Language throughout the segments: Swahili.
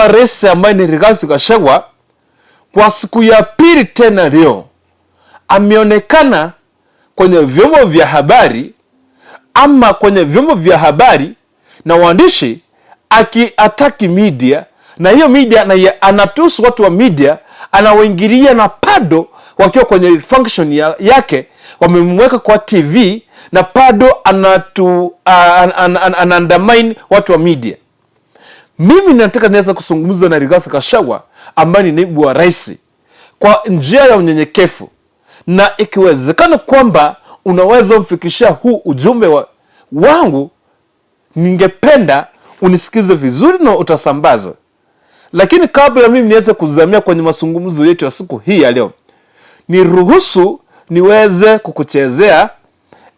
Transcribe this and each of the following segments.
Rais ambaye ni Rigathi Gachagua kwa siku ya pili tena leo ameonekana kwenye vyombo vya habari na waandishi akiataki media, na hiyo media na anatusu watu wa media, anawaingilia na pado wakiwa kwenye function yake, wamemweka kwa TV na pado anandamine watu wa media. Mimi nataka niweza kuzungumza na Rigathi Gachagua ambaye ni naibu wa rais kwa njia ya unyenyekevu, na ikiwezekana kwamba unaweza mfikishia huu ujumbe wangu, ningependa unisikize vizuri na utasambaza. Lakini kabla mimi niweze kuzamia kwenye mazungumzo yetu ya siku hii ya leo, niruhusu niweze kukuchezea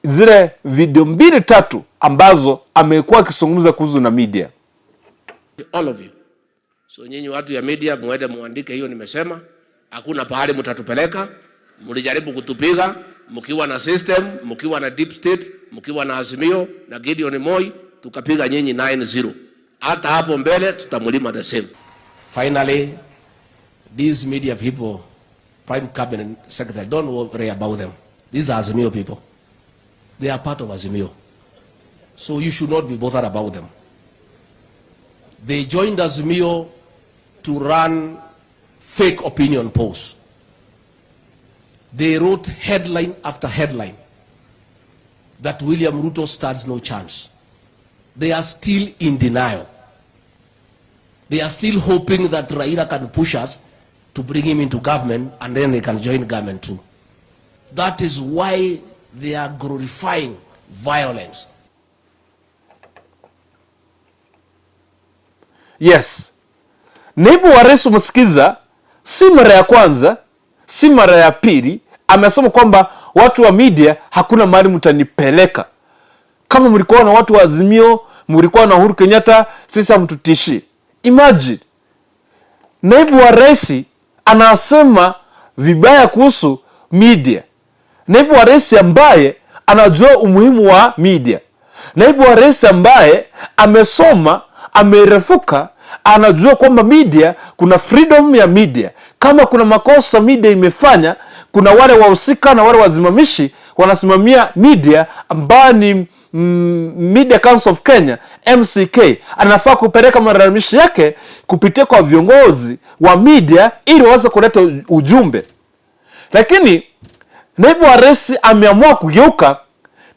zile video 2-3 ambazo amekuwa akizungumza kuhusu na media. All of you. So nyinyi watu ya media muende muandike hiyo nimesema. Hakuna pahali mtatupeleka. Mlijaribu kutupiga mkiwa na system, mkiwa na deep state, mkiwa na Azimio na Gideon Moi, tukapiga nyinyi 9-0. Hata hapo mbele tutamulima the same. Finally, these media people, Prime Cabinet Secretary, don't worry about them. These are Azimio people. They are part of Azimio. So you should not be bothered about them. They joined Azimio to run fake opinion polls. They wrote headline after headline that William Ruto stands no chance. They are still in denial. They are still hoping that Raila can push us to bring him into government, and then they can join government too. That is why they are glorifying violence. Yes. Naibu wa rais umesikiza, si mara ya kwanza, si mara ya pili, amesema kwamba watu wa media hakuna mahali mtanipeleka. Kama mlikuwa na watu wa Azimio, mlikuwa na Uhuru Kenyatta, sisi hamtutishi. Imagine. Naibu wa rais anasema vibaya kuhusu media. Naibu wa rais ambaye anajua umuhimu wa media. Naibu wa rais ambaye amesoma, amerefuka, anajua kwamba media, kuna freedom ya media. Kama kuna makosa media imefanya, kuna wale wahusika na wale wazimamishi wanasimamia media ambao ni Media Council of Kenya, MCK. Anafaa kupeleka malalamishi yake kupitia kwa viongozi wa media ili waweze kuleta ujumbe. Lakini naibu wa rais ameamua kugeuka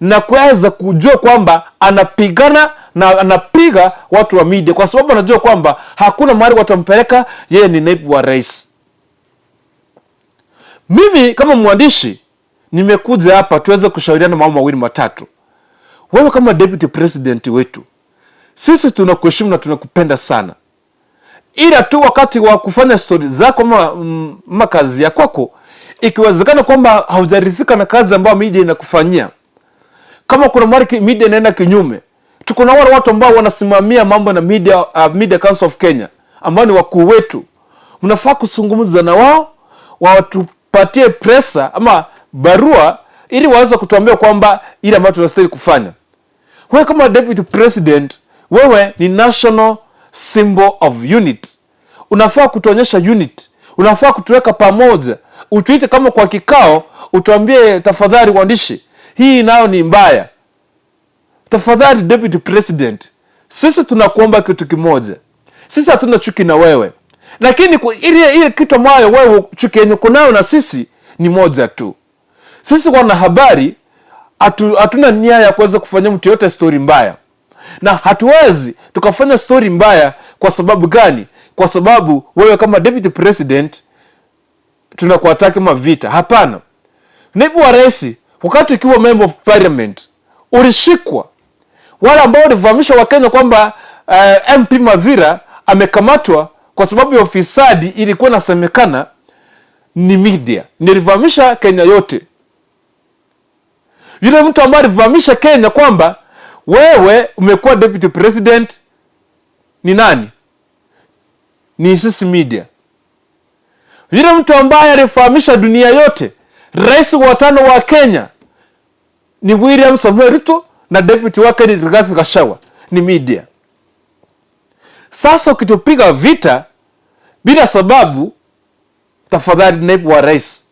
na kuweza kujua kwamba anapigana na anapiga watu wa media, kwa sababu anajua kwamba hakuna mahali watampeleka. Yeye ni naibu wa rais. Mimi kama mwandishi nimekuja hapa tuweze kushauriana mambo mawili matatu. Wewe kama deputy president wetu, sisi tunakuheshimu na tunakupenda sana, ila tu wakati wa kufanya story zako ama kazi ya kwako, ikiwezekana kwamba haujaridhika na kazi ambayo media inakufanyia, kama kuna mahali media inaenda kinyume, tuko na wale watu ambao wanasimamia mambo na Media Council of Kenya ambao ni wakuu wetu. Mnafaa kuzungumza na wao, watupatie presa ama barua ili waweze kutuambia kwamba ile ambayo tunastahili kufanya. Wewe kama deputy president, wewe ni national symbol of unity. Unafaa kutuonyesha unity. Unafaa kutuweka pamoja. Utuite kama kwa kikao, utuambie tafadhali waandishi, hii nayo ni mbaya. Tafadhali deputy president, sisi tunakuomba kitu kimoja. Sisi hatuna chuki na wewe. Lakini ile kitu ambayo wewe chuki yenye kunayo na sisi ni moja tu. Sisi wana habari hatuna nia ya kuweza kufanya mtu yote story mbaya. Na hatuwezi tukafanya story mbaya kwa sababu gani? Kwa sababu wewe kama deputy president tunakuataki kama vita. Hapana. Naibu wa rais, wakati ukiwa member of parliament, ulishikwa. Wale ambao walivamisha Wakenya kwamba MP Mavira amekamatwa kwa sababu ya ufisadi ilikuwa inasemekana ni media. Nilivamisha Kenya yote. Yule mtu ambaye alivamisha Kenya kwamba wewe umekuwa deputy president ni nani? Ni sisi media. Yule mtu ambaye alifahamisha dunia yote rais wa 5 wa Kenya ni William Samoei Ruto na deputy wake ni Rigathi Gachagua, ni media. Sasa ukitupiga vita bila sababu, tafadhali naibu wa rais,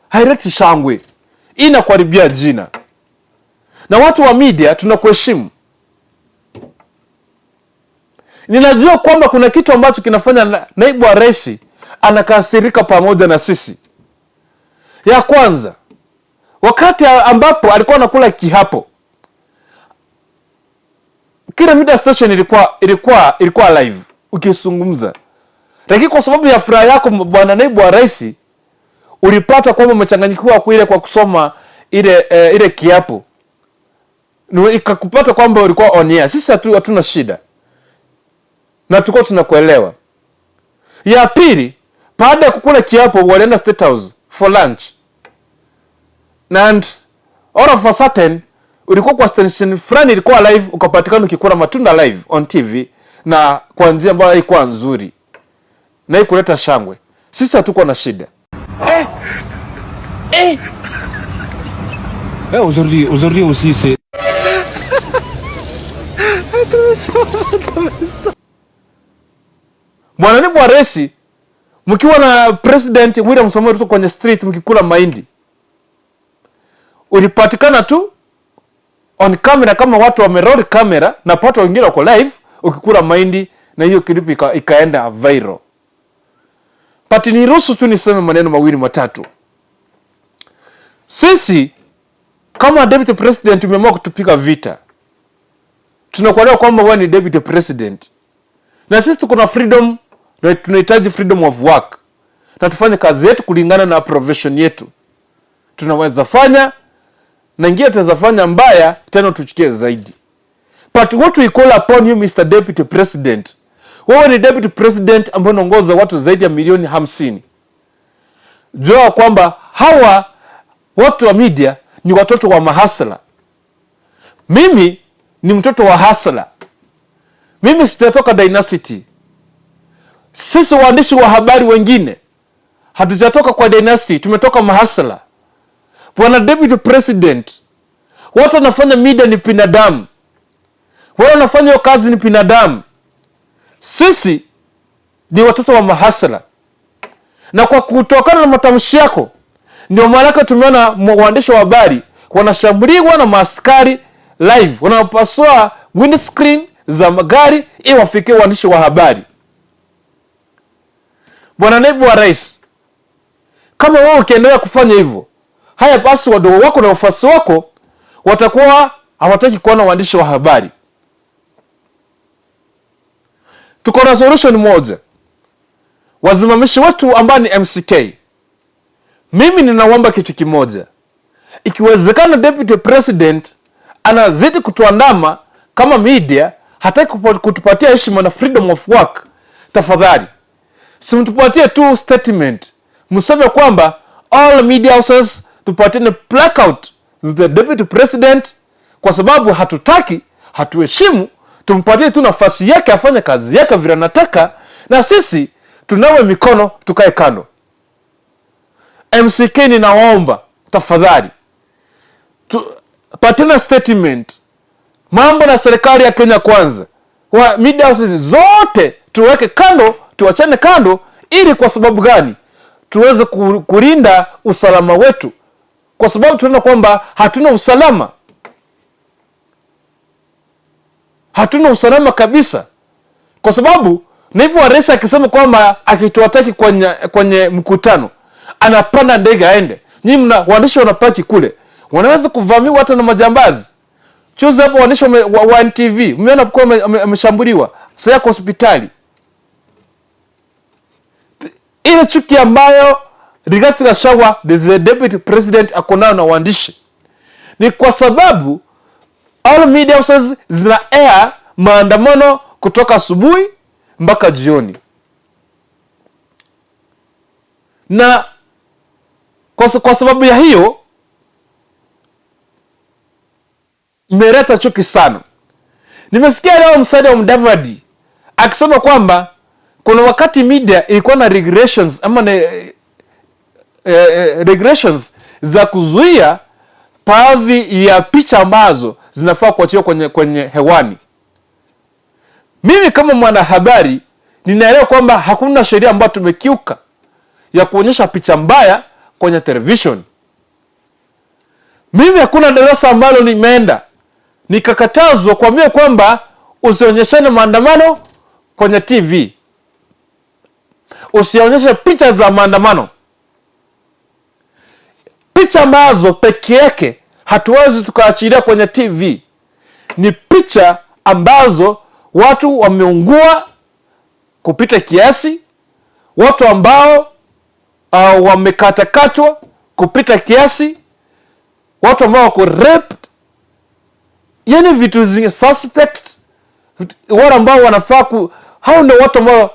haileti shangwe, inakuharibia jina. Na watu wa media tunakuheshimu. Ninajua kwamba kuna kitu ambacho kinafanya naibu wa rais anakasirika pamoja na sisi. Ya kwanza, wakati ambapo alikuwa anakula kiapo, kila media station ilikuwa live ukizungumza. Lakini kwa sababu ya furaha yako bwana naibu wa rais, ulipata kwamba umechanganyikiwa kwa kusoma ile kiapo. Ikakupata kwamba ulikuwa on air. Sisi hatuna shida. Na tuko tunakuelewa. Ya pili, baada ya kukula kiapo walienda State House for lunch. And all of a sudden ulikuwa kwa station fulani ilikuwa live, ukapatikana ukikula matunda live on TV na kwa njia ambayo haikuwa nzuri. Na ikuleta shangwe. Sisi hatuko na shida. Aujourd'hui aussi c'est Bwana naibu wa rais, mkiwa na President William Samoei Ruto kwenye street mkikula mahindi, ulipatikana tu on camera kama watu wameroli camera na pato wengine wako live ukikula mahindi, na hiyo clip ikaenda viral. But niruhusu tu niseme maneno mawili matatu. Sisi kama deputy president tumeamua kutupiga vita. Tunakuelewa kwamba wewe ni deputy president. Na sisi tuko na freedom, na tunahitaji freedom of work. Na tufanye kazi yetu kulingana na profession yetu. Tunaweza fanya na ingine tunaweza fanya mbaya tena tuchukie zaidi. But what we call upon you Mr. Deputy President. Wewe ni deputy president ambaye unaongoza watu zaidi ya milioni 50. Jua kwamba hawa watu wa media ni watoto wa mahasla. Mimi ni mtoto wa hasla. Mimi sitatoka dynasty. Sisi waandishi wa habari wengine hatujatoka kwa dynasty, tumetoka mahasla. Bwana deputy president, watu wanafanya media ni binadamu. Wao wanafanya hiyo kazi ni binadamu. Sisi ni watoto wa mahasla. Na kwa kutokana na matamshi yako, ndio maana tumeona waandishi wa habari wanashambuliwa na maaskari live, wanapasua windscreen za magari ili wafikie waandishi wa habari. Bwana naibu wa rais, kama wewe ukiendelea kufanya hivyo, haya basi wadogo wako na wafuasi wako watakuwa hawataki kuona waandishi wa habari. Tuko na solution moja. Wazimamishi wetu ambao ni MCK, mimi ninaomba kitu kimoja. Ikiwezekana deputy president anazidi kutuandama kama media, hataki kutupatia heshima na freedom of work, tafadhali simtupatie tu statement. Mseme kwamba all media houses tupatie blackout the deputy president, kwa sababu hatutaki, hatuheshimu. Tumpatie tu nafasi yake afanye kazi yake vile anataka, na sisi tunawe mikono tukae kando. MCK ninaomba tafadhali patena statement. Mambo na serikali ya Kenya kwanza. Wa media houses zote tuweke kando, tuachane kando, ili kwa sababu gani? Tuweze kulinda usalama wetu. Kwa sababu tunaona kwamba hatuna usalama. Hatuna usalama kabisa. Kwa sababu naibu wa rais akisema kwamba akituataki kwenye mkutano, anapanda ndege aende. Nyinyi waandishi wanapaki kule, wanaweza kuvamiwa hata na majambazi. Chuzi hapo waandishi wa NTV, mmeona kwa ameshambuliwa sasa kwa hospitali. Ile chuki ambayo Rigathi Gachagua the deputy president akonao na waandishi ni kwa sababu all media houses zina air maandamano kutoka asubuhi mpaka jioni. Na kwa sababu ya hiyo mereta chuki sana. Nimesikia leo Musalia Mudavadi akisema kwamba kuna wakati media ilikuwa na regulations ama regulations za kuzuia baadhi ya picha ambazo zinafaa kuachiwa kwenye hewani. Mimi kama mwanahabari ninaelewa kwamba hakuna sheria ambayo tumekiuka ya kuonyesha picha mbaya kwenye television. Mimi hakuna darasa ambalo nimeenda nikakatazwa kuambia kwamba usionyeshane maandamano kwenye TV. Usionyeshe picha za maandamano. Picha ambazo peke yake hatuwezi tukaachilia kwenye TV ni picha ambazo watu wameungua kupita kiasi, watu ambao wamekatakatwa kupita kiasi, watu ambao wako raped, yani vitu zingi suspect, watu ambao wanafaa hao ndio watu ambao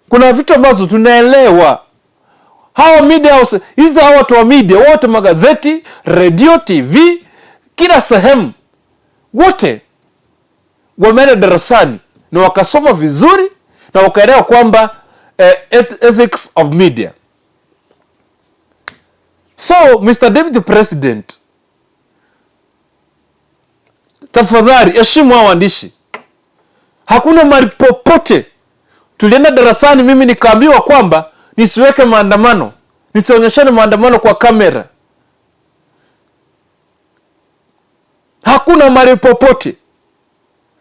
kuna vitu ambazo tunaelewa. Hao media house, hizi hao watu wa media, wote magazeti, radio, TV, kila sehemu, wote wameenda darasani na wakasoma vizuri na wakaelewa kwamba ethics of media. So, Mr. Deputy President, tafadhali heshimu hao waandishi. Hakuna mahali popote tulienda darasani mimi nikaambiwa kwamba nisiweke maandamano, nisionyeshane maandamano kwa kamera. Hakuna mahali popote.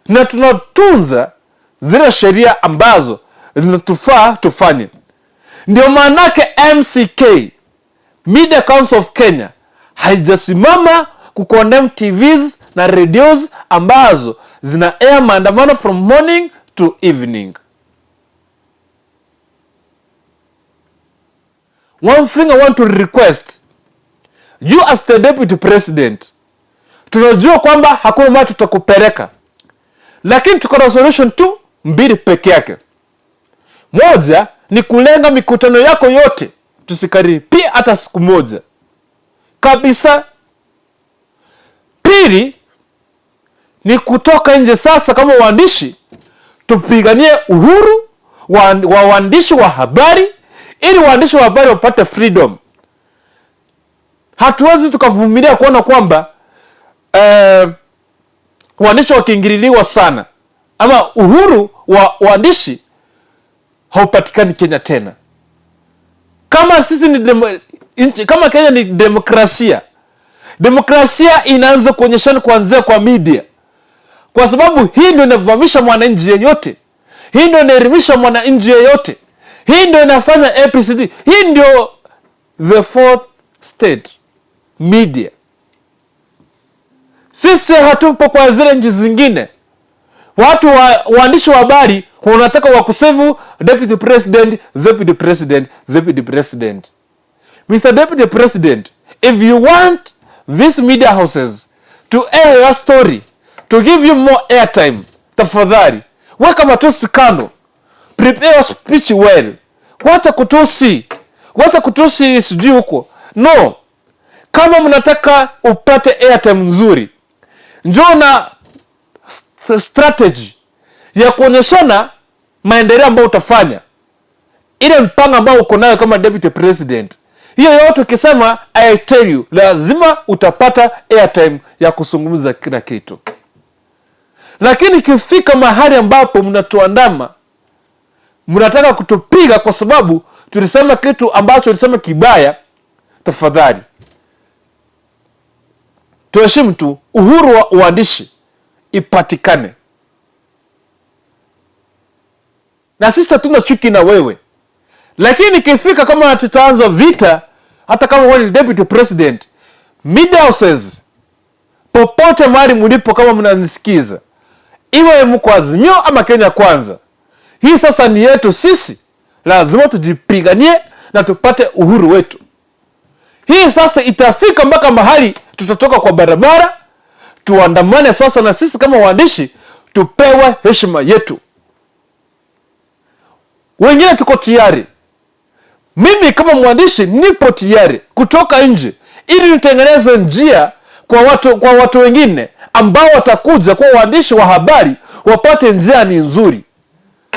Na tunatunza zile sheria ambazo zinatufaa tufanye. Ndio maanake MCK, Media Council of Kenya, haijasimama kukondemn TVs na radios ambazo zina air maandamano from morning to evening. One thing I want to request, you as the Deputy President, tunajua kwamba hakuna mahali tutakupeleka, lakini tuko na solution tu mbili peke yake. Moja ni kulenga mikutano yako yote tusikaribie hata siku moja kabisa. Pili ni kutoka nje sasa kama waandishi tupiganie uhuru wa waandishi wa habari, ili waandishi wa habari wapate freedom. Hatuwezi tukavumilia kuona kwamba waandishi wakiingililiwa sana ama uhuru wa waandishi haupatikani Kenya tena. Kama sisi ni kama Kenya ni demokrasia, demokrasia inaanza kuonyeshana kuanzia kwa media, kwa sababu hii ndio inavamisha mwananchi yeyote, hii ndio inaelimisha mwananchi yeyote, hii ndio inafanya APCD, hii ndio the fourth state, media. Sisi hatupo kwa zile nchi zingine. Watu waandishi wa habari wanataka wakusevu Deputy President, Deputy President, Deputy President. Mr. Deputy President, if you want these media houses to air your story, to give you more airtime, tafadhali weka matusi kando, prepare your speech well. Wacha kutusi sijui huko. No, kama mnataka upate airtime nzuri, njoo na strategy ya kuonyeshana maendeleo ambayo utafanya, ile mpango ambao uko nayo kama Deputy President. Hiyo yote ukisema, I tell you, lazima utapata airtime ya kuzungumza kila kitu. Lakini kifika mahali ambapo mnatuandama, mnataka kutupiga kwa sababu tulisema kitu ambacho tulisema kibaya, tafadhali tuheshimu tu uhuru wa uandishi ipatikane. Na sisi hatuna chuki na wewe, lakini kifika kama tutaanza vita, hata kama wewe ni Deputy President, media houses popote mahali mlipo, kama mnanisikiza, iwe mko Azimio ama Kenya Kwanza, hii sasa ni yetu sisi. Lazima tujipiganie na tupate uhuru wetu. Hii sasa itafika mpaka mahali tutatoka kwa barabara, tuandamane sasa, na sisi kama waandishi tupewe heshima yetu. Wengine tuko tayari. Mimi kama mwandishi nipo tayari kutoka nje ili nitengeneze njia kwa watu wengine ambao watakuja kwa waandishi wa habari wapate njia ni nzuri.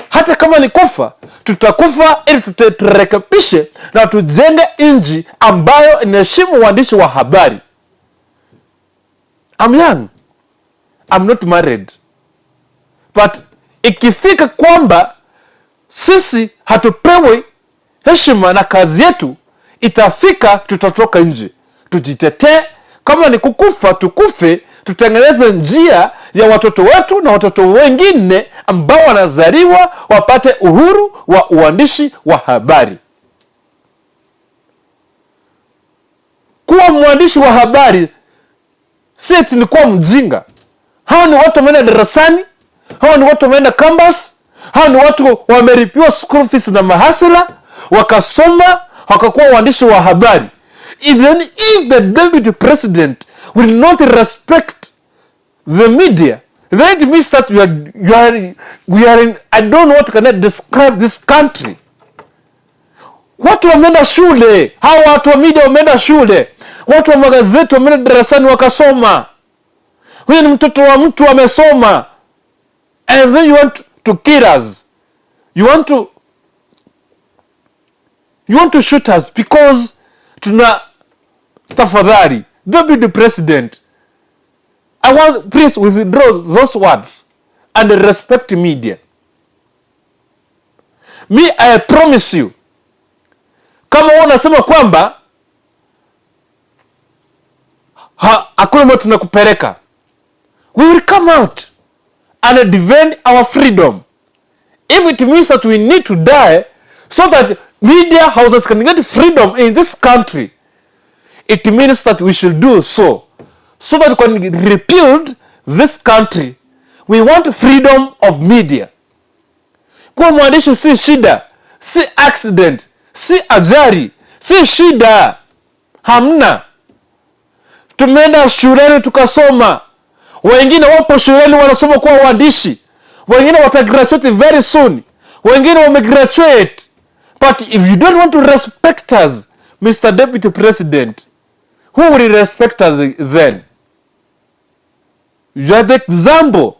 Hata kama ni kufa, tutakufa ili turekebishe na tujenge nchi ambayo inaheshimu waandishi wa habari. I'm young. I'm not married. But ikifika kwamba sisi hatupewi heshima na kazi yetu, itafika tutatoka nje, tujitetee. Kama ni kukufa tukufe, tutengeneze njia ya watoto wetu na watoto wengine ambao wanazaliwa wapate uhuru wa uandishi wa habari. Kuwa mwandishi wa habari si eti ni kuwa mjinga. Hao ni watu wameenda darasani, hao ni watu wameenda campus, hao ni watu wameripiwa school fees na mahasila, wakasoma, wakakuwa waandishi wa habari. Even if the deputy president will not respect the media, then it means that we are in, I don't know what can I describe this country. Watu wameenda shule, hao watu wa media wameenda shule, watu wa magazeti wameenda darasani wakasoma. Huyu ni mtoto wa mtu amesoma, and then you want to kill us. You want to shoot us because tafadhali, Deputy President, I want, please withdraw those words and respect media. Me, I promise you, kama wewe unasema kwamba hakuna mtu tunakupeleka, we will come out and defend our freedom. If it means that we need to die so that media houses can get freedom in this country, it means that we should do so that we can rebuild this country. We want freedom of media. Kwa mwandishi si shida, si accident, si ajali, si shida. Hamna. Tumeenda shuleni tukasoma. Wengine wapo shuleni wanasoma kuwa waandishi. Wengine watagraduate very soon. Wengine wamegraduate. But if you don't want to respect us, Mr. Deputy President, who will respect us then? You are the example.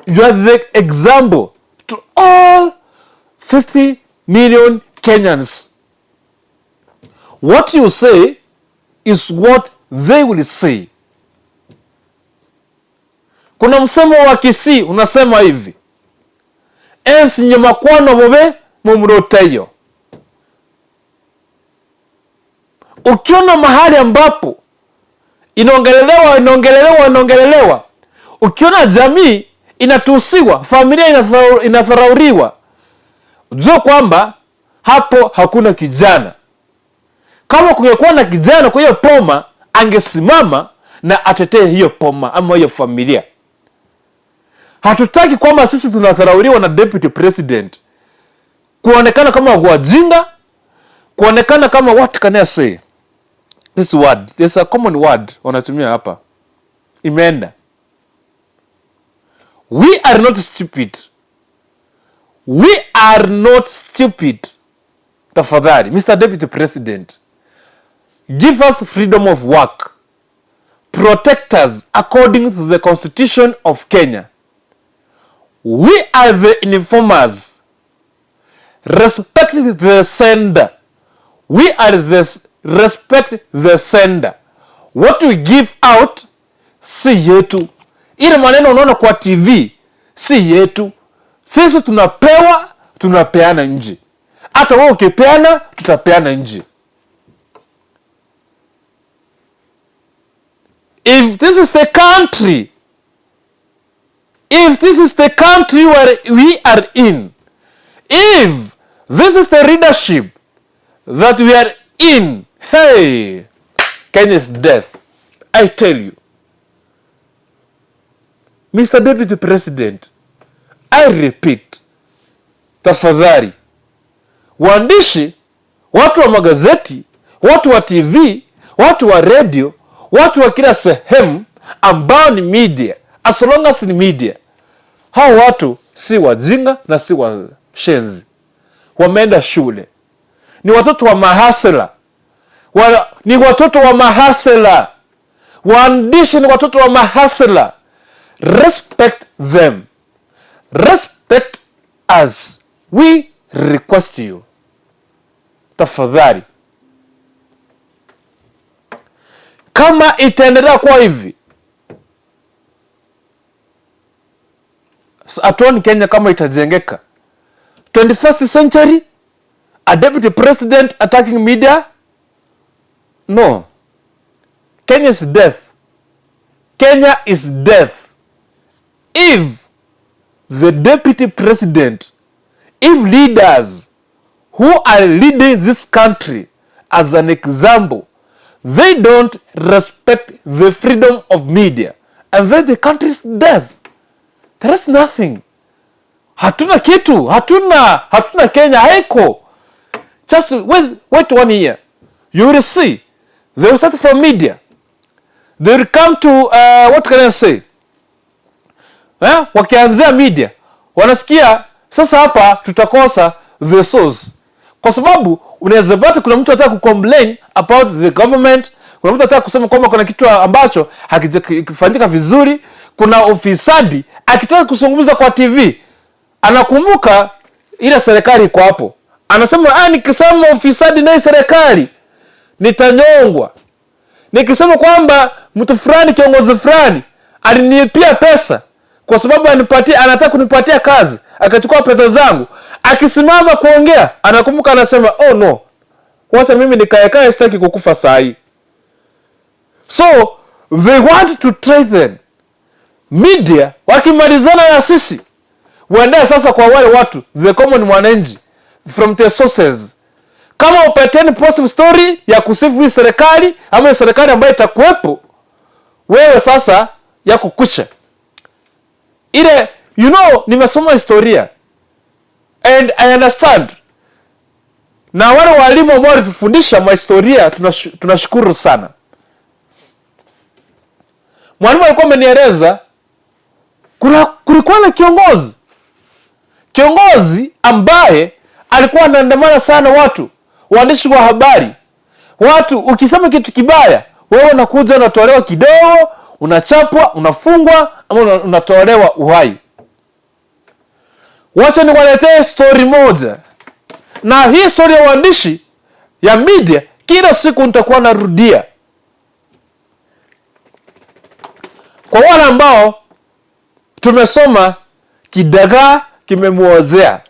You are the example to all 50 million Kenyans. What you say is what they will say. Kuna msemo wa Kisii unasema hivi: ensi nyuma kwano bobe mumroteyo. Ukiona mahali ambapo inaongelelewa, ukiona jamii inatusiwa, familia inadharauriwa, jua kwamba hapo hakuna kijana. Kama kungekuwa na kijana kwa hiyo poma, angesimama na atetee hiyo poma ama hiyo familia. Hatutaki kwamba sisi tunadharauriwa na Deputy President, kuonekana kama wajinga, kuonekana kama, what can I say? This word, there's a common word wanatumia hapa, imeenda. We are not stupid. We are not stupid. Tafadhali, Mr. Deputy President, give us freedom of work. Protect us according to the Constitution of Kenya. We are the informers. Respect the sender. We are respect the sender. What we give out si yetu. Ile maneno unaona kwa TV si yetu. Sisi tunapewa, tunapeana nje. Hata wewe ukipeana, tutapeana nje. If this is the country, we are in, if this is the leadership that we are in, hey, Kenya's death. I tell you. Mr. Deputy President, I repeat, tafadhali, waandishi, watu wa magazeti, watu wa TV, watu wa radio, watu wa kila sehemu ambao ni media, as long as ni media, hao watu si wajinga na si washenzi. Wameenda shule. Ni watoto wa mahasela. Ni watoto wa mahasela. Waandishi ni watoto wa mahasela. Respect them. Respect us. We request you. Tafadhali. Kama itaendelea kwa hivi, atuoni Kenya kama itajengeka. 21st century, a deputy president attacking media? No. Kenya is death. Kenya is death. If the deputy president, if leaders who are leading this country as an example, they don't respect the freedom of media, and then the country is death. There is nothing. Hatuna kitu, hatuna Kenya, haiko. Just wait 1 year. You will see. They will start from media. They will come to, what can I say? Wakianzia media, wanasikia, sasa hapa tutakosa the source. Kwa sababu, unaweza pata kuna mtu anataka kucomplain about the government, kuna mtu anataka kusema kwamba kuna kitu ambacho hakifanyika vizuri, kuna ufisadi, akitaka kuzungumza kwa TV, anakumbuka ile serikali iko hapo. Anasema, nikisema ufisadi na serikali nitanyongwa. Nikisema kwamba mtu fulani, kiongozi fulani alinipia pesa kwa sababu anataka kunipatia kazi, akachukua pesa zangu, akisimama kuongea, anakumbuka anasema, oh no, wacha mimi nikae sitaki kukufa saa hii. So they want to threaten media, wakimalizana na sisi waende sasa kwa wale watu, the common mwananchi, from the sources. Kama upateni positive story ya kusifu hii serikali, ama serikali ambayo itakuwepo, wewe sasa ya kukucha ile, nimesoma historia and I understand. Na wale walimu ambao walitufundisha historia, tunashukuru sana. Mwalimu alikuwa amenieleza kulikuwa na kiongozi ambaye alikuwa anaandamana sana watu, waandishi wa habari. Watu ukisema kitu kibaya, wewe unakuja unatolewa kidogo, unachapwa, unafungwa, ama unatolewa uhai. Wacha niwaletee story moja. Na hii story ya waandishi ya media kila siku nitakuwa narudia. Kwa wale ambao tumesoma kidagaa kimemuozea,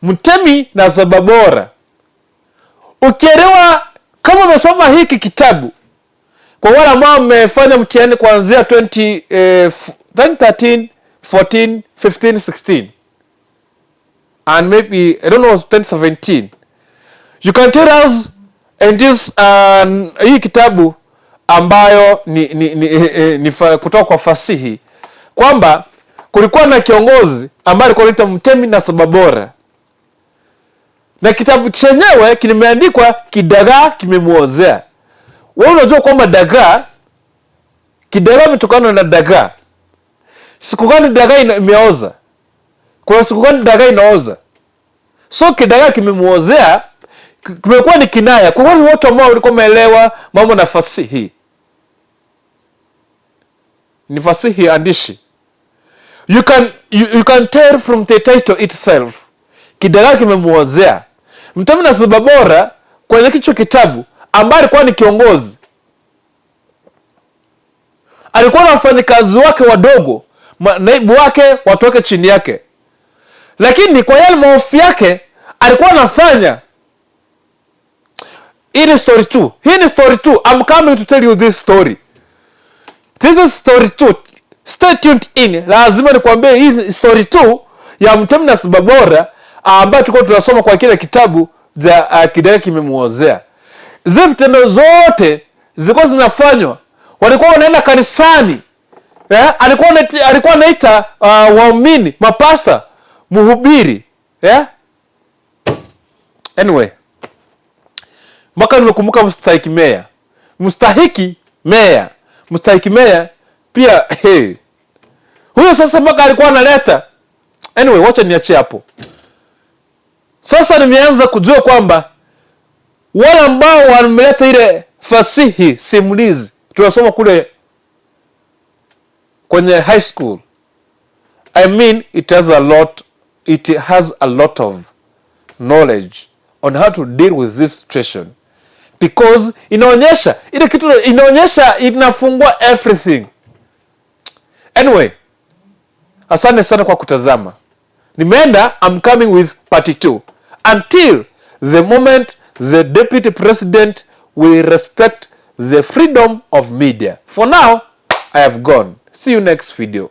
mtemi na sababora. Ukielewa kama umesoma hiki kitabu, kwa wale ambao mmefanya mtihani kuanzia 2013, 14, 15, 16 and maybe I don't know 2017, you can tell us in this hii kitabu ambayo ni kutoka kwa fasihi kwamba kulikuwa na kiongozi ambaye alikuwa anaitwa mtemi na sababora, na kitabu chenyewe kimeandikwa kidagaa kimemuozea. Wewe unajua kwamba kidagaa imetokana na dagaa. Siku gani dagaa imeoza? Kwa siku gani dagaa inaoza? So kidagaa kimemuozea kumekuwa ni kinaya kwa wale watu ambao walikuwa wameelewa mambo na fasihi. Ni fasihi andishi. You can tell from the title itself. Kidagaa kimemuozea. Mtemi na sababora kwenye kichwa kitabu ambaye alikuwa ni kiongozi, alikuwa na wafanyakazi wake wadogo, naibu wake, watu wake chini yake, lakini kwa yale maofu yake alikuwa anafanya. Hii ni story 2. I'm coming to tell you this story. This is story 2. Stay tuned in. Lazima nikwambie hii story 2 ya mtemi na sababora ambayo tulikuwa tunasoma kwa kile kitabu za kidagaa kimemuozea. Zile vitendo zote zilikuwa zinafanywa, walikuwa wanaenda kanisani, alikuwa anaita waumini, mapasta, mhubiri, anyway, mpaka nimekumbuka mstahiki meya pia. Huyo sasa mpaka alikuwa analeta, anyway, wacha niachie hapo. Sasa nimeanza kujua kwamba wale ambao wameleta ile fasihi simulizi tunasoma kule kwenye high school, I mean it has a lot of knowledge on how to deal with this situation, because inaonyesha ile kitu, inafungua everything. Anyway, Asante sana kwa kutazama. Nimeenda, I'm coming with part 2 until the moment the deputy president will respect the freedom of media. For now, I have gone. See you next video.